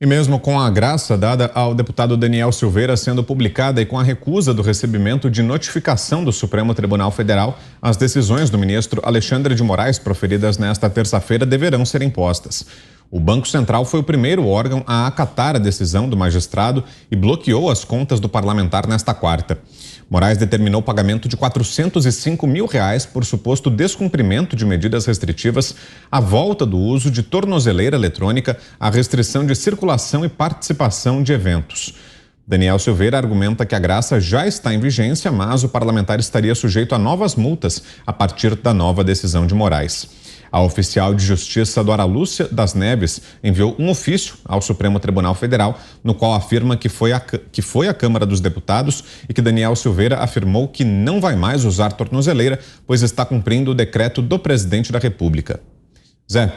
E mesmo com a graça dada ao deputado Daniel Silveira sendo publicada e com a recusa do recebimento de notificação do Supremo Tribunal Federal, as decisões do ministro Alexandre de Moraes proferidas nesta terça-feira deverão ser impostas. O Banco Central foi o primeiro órgão a acatar a decisão do magistrado e bloqueou as contas do parlamentar nesta quarta. Moraes determinou o pagamento de R$405 mil por suposto descumprimento de medidas restritivas, a volta do uso de tornozeleira eletrônica, a restrição de circulação e participação de eventos. Daniel Silveira argumenta que a graça já está em vigência, mas o parlamentar estaria sujeito a novas multas a partir da nova decisão de Moraes. A oficial de justiça Dora Lúcia das Neves enviou um ofício ao Supremo Tribunal Federal, no qual afirma que foi a Câmara dos Deputados e que Daniel Silveira afirmou que não vai mais usar tornozeleira, pois está cumprindo o decreto do presidente da República. Zé.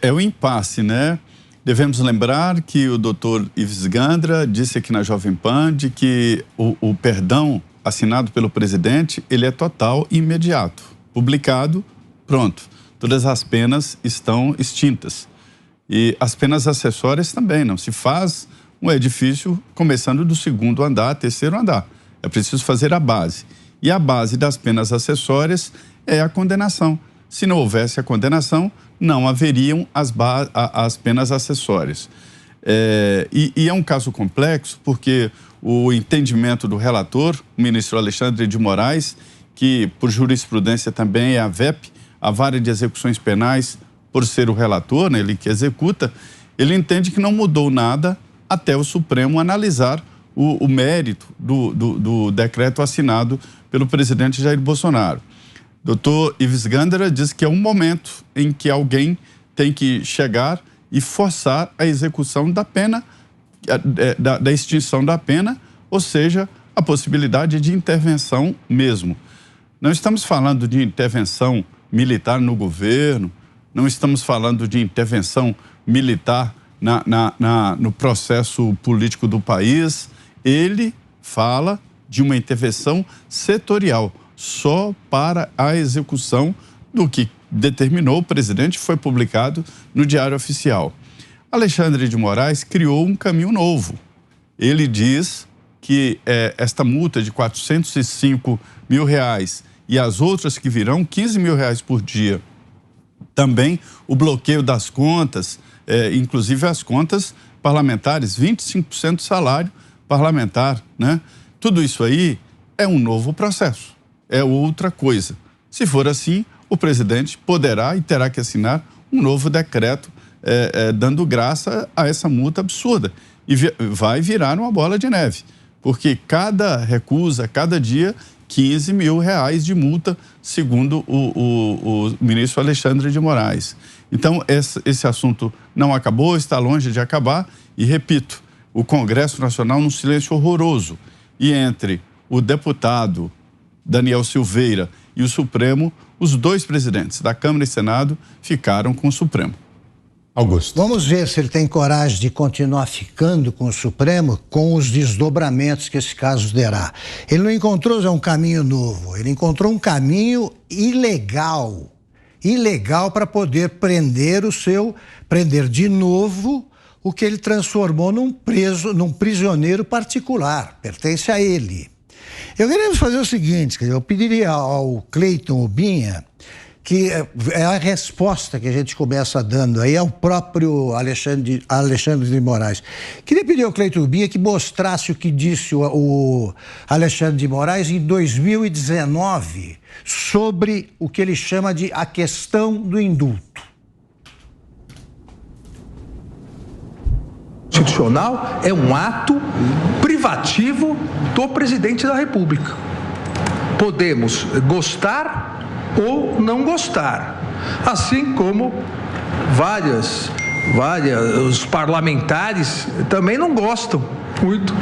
É o impasse, né? Devemos lembrar que o doutor Ives Gandra disse aqui na Jovem Pan de que o perdão assinado pelo presidente, ele é total e imediato. Publicado, pronto. Todas as penas estão extintas. E as penas acessórias também, não se faz um edifício começando do segundo andar, terceiro andar. É preciso fazer a base. E a base das penas acessórias é a condenação. Se não houvesse a condenação, não haveriam as penas acessórias. E é um caso complexo porque o entendimento do relator, o ministro Alexandre de Moraes, que por jurisprudência também é a VEP, a Vara de Execuções Penais, por ser o relator, né, ele que executa, ele entende que não mudou nada até o Supremo analisar o mérito do decreto assinado pelo presidente Jair Bolsonaro. Doutor Ives Gandra diz que é um momento em que alguém tem que chegar e forçar a execução da pena, da extinção da pena, ou seja, a possibilidade de intervenção mesmo. Não estamos falando de intervenção militar no governo, não estamos falando de intervenção militar no processo político do país. Ele fala de uma intervenção setorial, só para a execução do que determinou o presidente, foi publicado no Diário Oficial. Alexandre de Moraes criou um caminho novo. Ele diz que esta multa de R$405 mil e as outras que virão, R$15 mil por dia. Também o bloqueio das contas, inclusive as contas parlamentares, 25% do salário parlamentar, né? Tudo isso aí é um novo processo, é outra coisa. Se for assim, o presidente poderá e terá que assinar um novo decreto dando graça a essa multa absurda. E vai virar uma bola de neve, porque cada recusa, cada dia, R$15 mil de multa, segundo o ministro Alexandre de Moraes. Então, esse assunto não acabou, está longe de acabar. E, repito, o Congresso Nacional num silêncio horroroso. E entre o deputado Daniel Silveira e o Supremo, os dois presidentes da Câmara e Senado ficaram com o Supremo. Augusto. Vamos ver se ele tem coragem de continuar ficando com o Supremo com os desdobramentos que esse caso derá. Ele não encontrou um caminho novo, ele encontrou um caminho ilegal para poder prender de novo o que ele transformou num prisioneiro particular, pertence a ele. Eu queria fazer o seguinte, eu pediria ao Cleiton Urbinha, que é a resposta que a gente começa dando aí ao próprio Alexandre de Moraes. Queria pedir ao Cleiton Urbinha que mostrasse o que disse o Alexandre de Moraes em 2019 sobre o que ele chama de a questão do indulto. Constitucional é um ato privativo do presidente da República. Podemos gostar ou não gostar, assim como os parlamentares também não gostam muito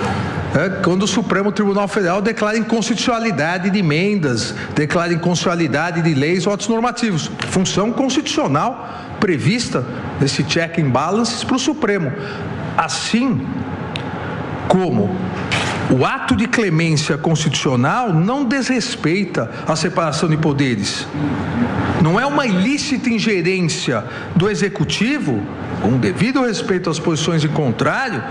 quando o Supremo Tribunal Federal declara inconstitucionalidade de emendas, declara inconstitucionalidade de leis ou atos normativos, função constitucional prevista nesse check and balances para o Supremo, assim como O ato de clemência constitucional não desrespeita a separação de poderes. Não é uma ilícita ingerência do Executivo, com devido respeito às posições em contrário,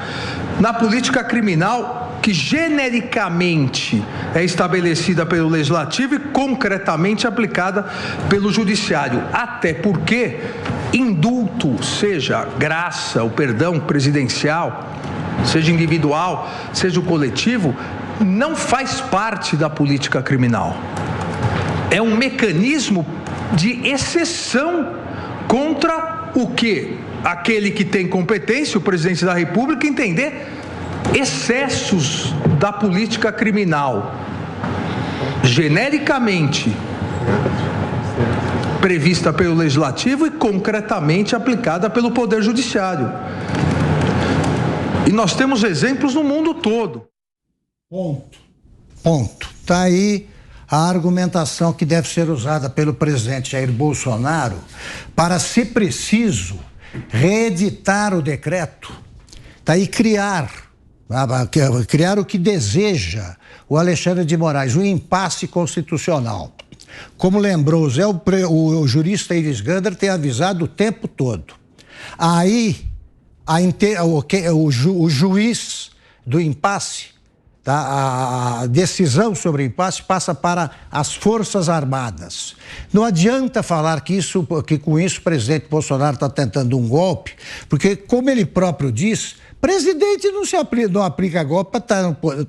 na política criminal que genericamente é estabelecida pelo Legislativo e concretamente aplicada pelo Judiciário. Até porque indulto, seja graça, o perdão presidencial, seja individual, seja o coletivo, não faz parte da política criminal. É um mecanismo de exceção contra o que aquele que tem competência, o presidente da República, entender excessos da política criminal genericamente prevista pelo Legislativo e concretamente aplicada pelo Poder Judiciário. E nós temos exemplos no mundo todo. Ponto. Está aí a argumentação que deve ser usada pelo presidente Jair Bolsonaro para, se preciso, reeditar o decreto. Está aí criar o que deseja o Alexandre de Moraes, um impasse constitucional. Como lembrou o jurista Ives Gandra tem avisado o tempo todo. Aí o juiz do impasse, tá? A decisão sobre o impasse passa para as Forças Armadas. Não adianta falar que com isso o presidente Bolsonaro está tentando um golpe, porque, como ele próprio diz, presidente não aplica golpe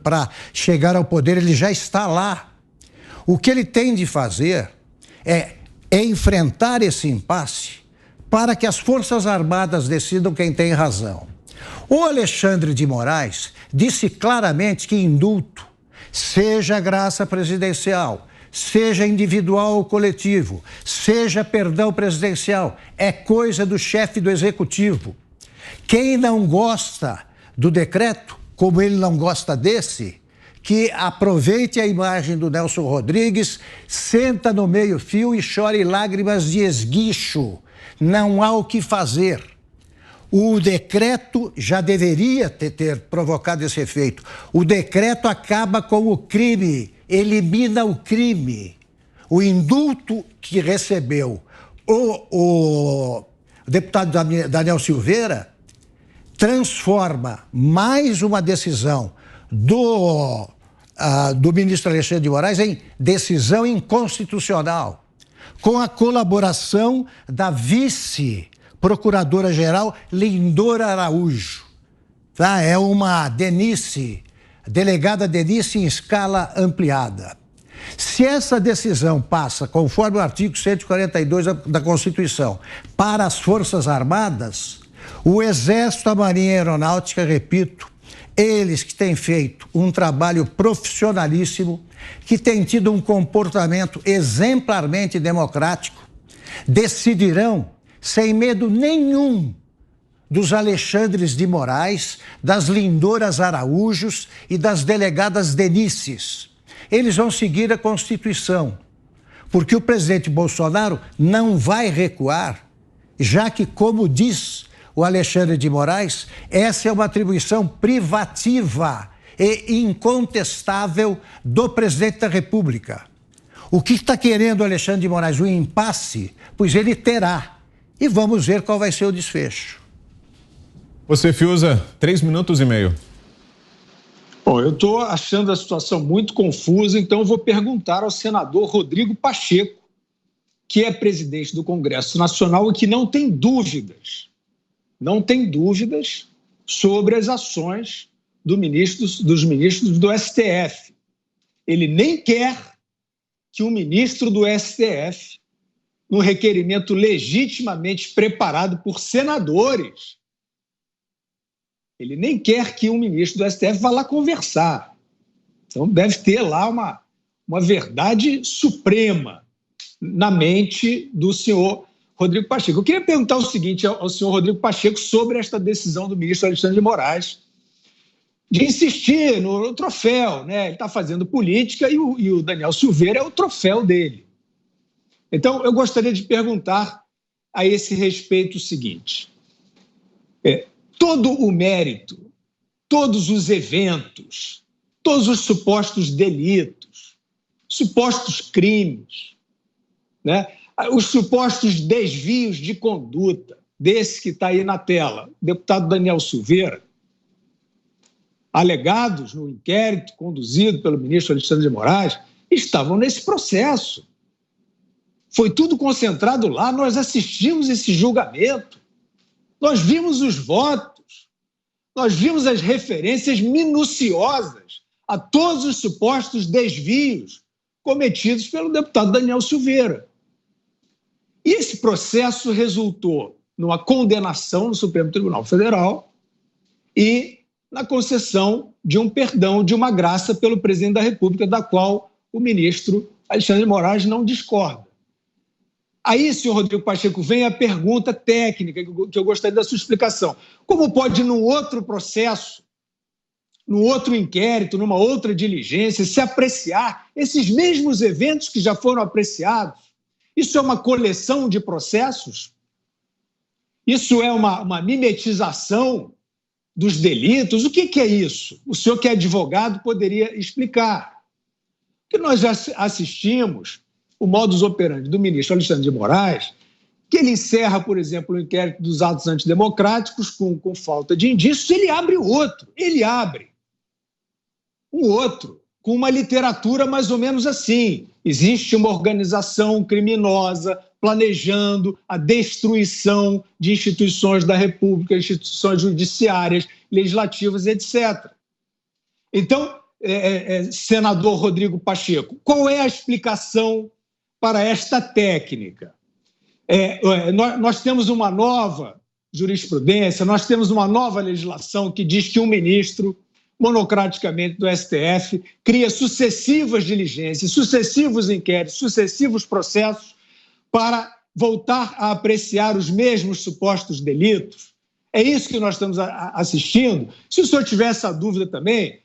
para chegar ao poder, ele já está lá. O que ele tem de fazer é enfrentar esse impasse para que as Forças Armadas decidam quem tem razão. O Alexandre de Moraes disse claramente que indulto, seja graça presidencial, seja individual ou coletivo, seja perdão presidencial, é coisa do chefe do Executivo. Quem não gosta do decreto, como ele não gosta desse, que aproveite a imagem do Nelson Rodrigues, senta no meio-fio e chore lágrimas de esguicho. Não há o que fazer. O decreto já deveria ter provocado esse efeito. O decreto acaba com o crime, elimina o crime. O indulto que recebeu o deputado Daniel Silveira transforma mais uma decisão do ministro Alexandre de Moraes em decisão inconstitucional, com a colaboração da vice-procuradora-geral Lindora Araújo. Tá? É uma delegada Denise em escala ampliada. Se essa decisão passa, conforme o artigo 142 da Constituição, para as Forças Armadas, o Exército, a Marinha e a Aeronáutica, repito, eles que têm feito um trabalho profissionalíssimo, que têm tido um comportamento exemplarmente democrático, decidirão, sem medo nenhum, dos Alexandres de Moraes, das Lindoras Araújos e das delegadas Denices. Eles vão seguir a Constituição, porque o presidente Bolsonaro não vai recuar, já que, como diz o Alexandre de Moraes, essa é uma atribuição privativa e incontestável do presidente da República. O que está querendo o Alexandre de Moraes? Um impasse? Pois ele terá. E vamos ver qual vai ser o desfecho. Você, Fiuza, 3 minutos e meio. Bom, eu estou achando a situação muito confusa, então eu vou perguntar ao senador Rodrigo Pacheco, que é presidente do Congresso Nacional e que não tem dúvidas sobre as ações dos ministros do STF. Ele nem quer que o ministro do STF, no requerimento legitimamente preparado por senadores, ele nem quer que o ministro do STF vá lá conversar. Então deve ter lá uma verdade suprema na mente do senhor Rodrigo Pacheco. Eu queria perguntar o seguinte ao senhor Rodrigo Pacheco sobre esta decisão do ministro Alexandre de Moraes de insistir no troféu, né? Ele está fazendo política e o Daniel Silveira é o troféu dele. Então, eu gostaria de perguntar a esse respeito o seguinte. Todo o mérito, todos os eventos todos os supostos delitos, supostos crimes, né? Os supostos desvios de conduta, desse que está aí na tela, o deputado Daniel Silveira, alegados no inquérito conduzido pelo ministro Alexandre de Moraes, estavam nesse processo. Foi tudo concentrado lá, nós assistimos esse julgamento, nós vimos os votos, nós vimos as referências minuciosas a todos os supostos desvios cometidos pelo deputado Daniel Silveira. E esse processo resultou numa condenação no Supremo Tribunal Federal e na concessão de um perdão, de uma graça pelo presidente da República, da qual o ministro Alexandre de Moraes não discorda. Aí, senhor Rodrigo Pacheco, vem a pergunta técnica que eu gostaria da sua explicação. Como pode, num outro processo, num outro inquérito, numa outra diligência, se apreciar esses mesmos eventos que já foram apreciados? Isso é uma coleção de processos? Isso é uma mimetização dos delitos? O que é isso? O senhor que é advogado poderia explicar. Porque nós já assistimos o modus operandi do ministro Alexandre de Moraes, que ele encerra, por exemplo, o inquérito dos atos antidemocráticos com falta de indícios, ele abre um outro, com uma literatura mais ou menos assim. Existe uma organização criminosa planejando a destruição de instituições da República, instituições judiciárias, legislativas, etc. Então, senador Rodrigo Pacheco, qual é a explicação para esta técnica? Nós temos uma nova jurisprudência, nós temos uma nova legislação que diz que um ministro, monocraticamente do STF, cria sucessivas diligências, sucessivos inquéritos, sucessivos processos para voltar a apreciar os mesmos supostos delitos. É isso que nós estamos assistindo. Se o senhor tiver essa dúvida também,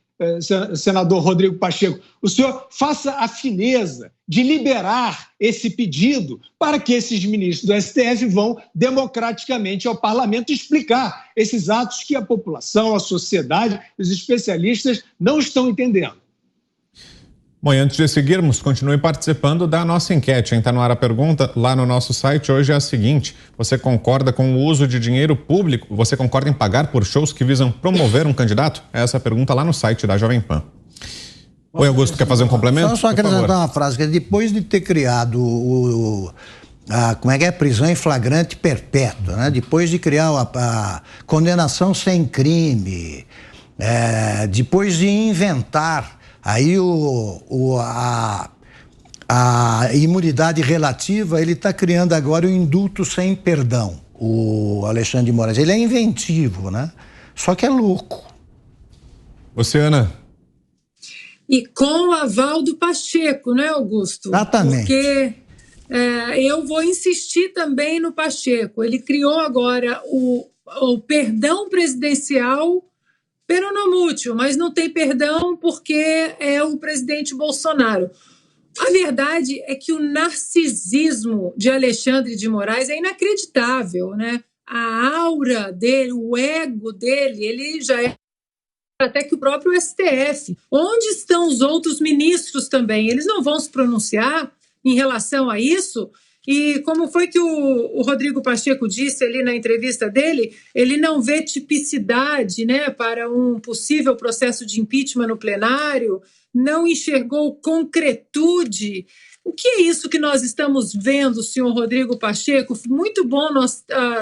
senador Rodrigo Pacheco, o senhor faça a fineza de liberar esse pedido para que esses ministros do STF vão democraticamente ao parlamento explicar esses atos que a população, a sociedade, os especialistas não estão entendendo. Bom, e antes de seguirmos, continue participando da nossa enquete. Está no ar a pergunta lá no nosso site. Hoje é a seguinte: você concorda com o uso de dinheiro público? Você concorda em pagar por shows que visam promover um candidato? Essa é a pergunta lá no site da Jovem Pan. Oi, Augusto, quer fazer um complemento? Só acrescentar uma frase, que depois de ter criado a prisão em flagrante perpétua, né? Depois de criar a condenação sem crime, depois de inventar aí a imunidade relativa, ele está criando agora o indulto sem perdão, o Alexandre de Moraes. Ele é inventivo, né? Só que é louco. Você, Ana? E com o aval do Pacheco, né, Augusto? Exatamente. Porque eu vou insistir também no Pacheco. Ele criou agora o perdão presidencial peronomútil, mas não tem perdão porque é o presidente Bolsonaro. A verdade é que o narcisismo de Alexandre de Moraes é inacreditável, né? A aura dele, o ego dele, ele já é até que o próprio STF. Onde estão os outros ministros também? Eles não vão se pronunciar em relação a isso? E como foi que o Rodrigo Pacheco disse ali na entrevista dele, ele não vê tipicidade, né, para um possível processo de impeachment no plenário, não enxergou concretude. O que é isso que nós estamos vendo, senhor Rodrigo Pacheco? Muito bom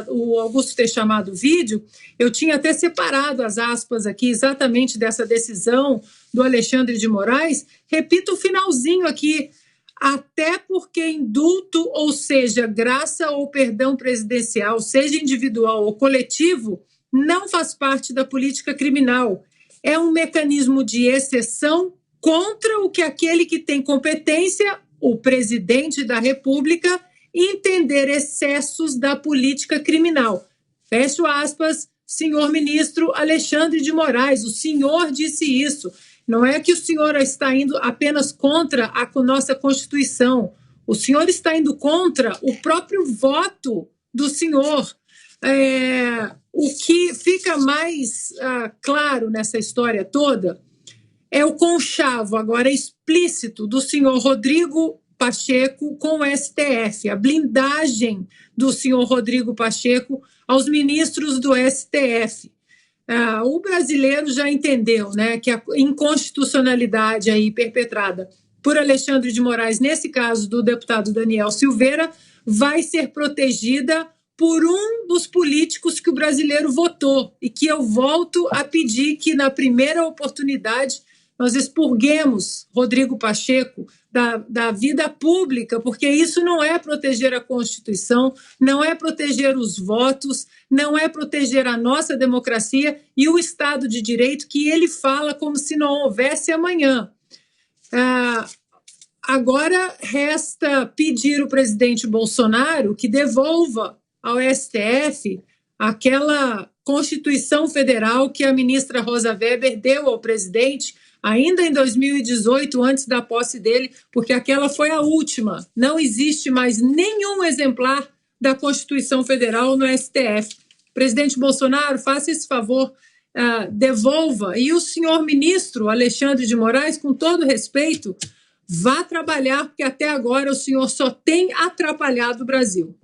o Augusto ter chamado o vídeo. Eu tinha até separado as aspas aqui exatamente dessa decisão do Alexandre de Moraes. Repito o finalzinho aqui. Até porque indulto, ou seja, graça ou perdão presidencial, seja individual ou coletivo, não faz parte da política criminal. É um mecanismo de exceção contra o que aquele que tem competência, o presidente da República, entender excessos da política criminal. Fecho aspas, senhor ministro Alexandre de Moraes, o senhor disse isso. Não é que o senhor está indo apenas contra a nossa Constituição. O senhor está indo contra o próprio voto do senhor. O que fica mais claro nessa história toda é o conchavo, agora explícito, do senhor Rodrigo Pacheco com o STF, a blindagem do senhor Rodrigo Pacheco aos ministros do STF. O brasileiro já entendeu, né, que a inconstitucionalidade aí perpetrada por Alexandre de Moraes, nesse caso do deputado Daniel Silveira, vai ser protegida por um dos políticos que o brasileiro votou e que eu volto a pedir que, na primeira oportunidade, nós expurguemos Rodrigo Pacheco da vida pública, porque isso não é proteger a Constituição, não é proteger os votos, não é proteger a nossa democracia e o Estado de Direito, que ele fala como se não houvesse amanhã. Agora resta pedir ao presidente Bolsonaro que devolva ao STF aquela Constituição Federal que a ministra Rosa Weber deu ao presidente ainda em 2018, antes da posse dele, porque aquela foi a última. Não existe mais nenhum exemplar da Constituição Federal no STF. Presidente Bolsonaro, faça esse favor, devolva. E o senhor ministro Alexandre de Moraes, com todo respeito, vá trabalhar, porque até agora o senhor só tem atrapalhado o Brasil.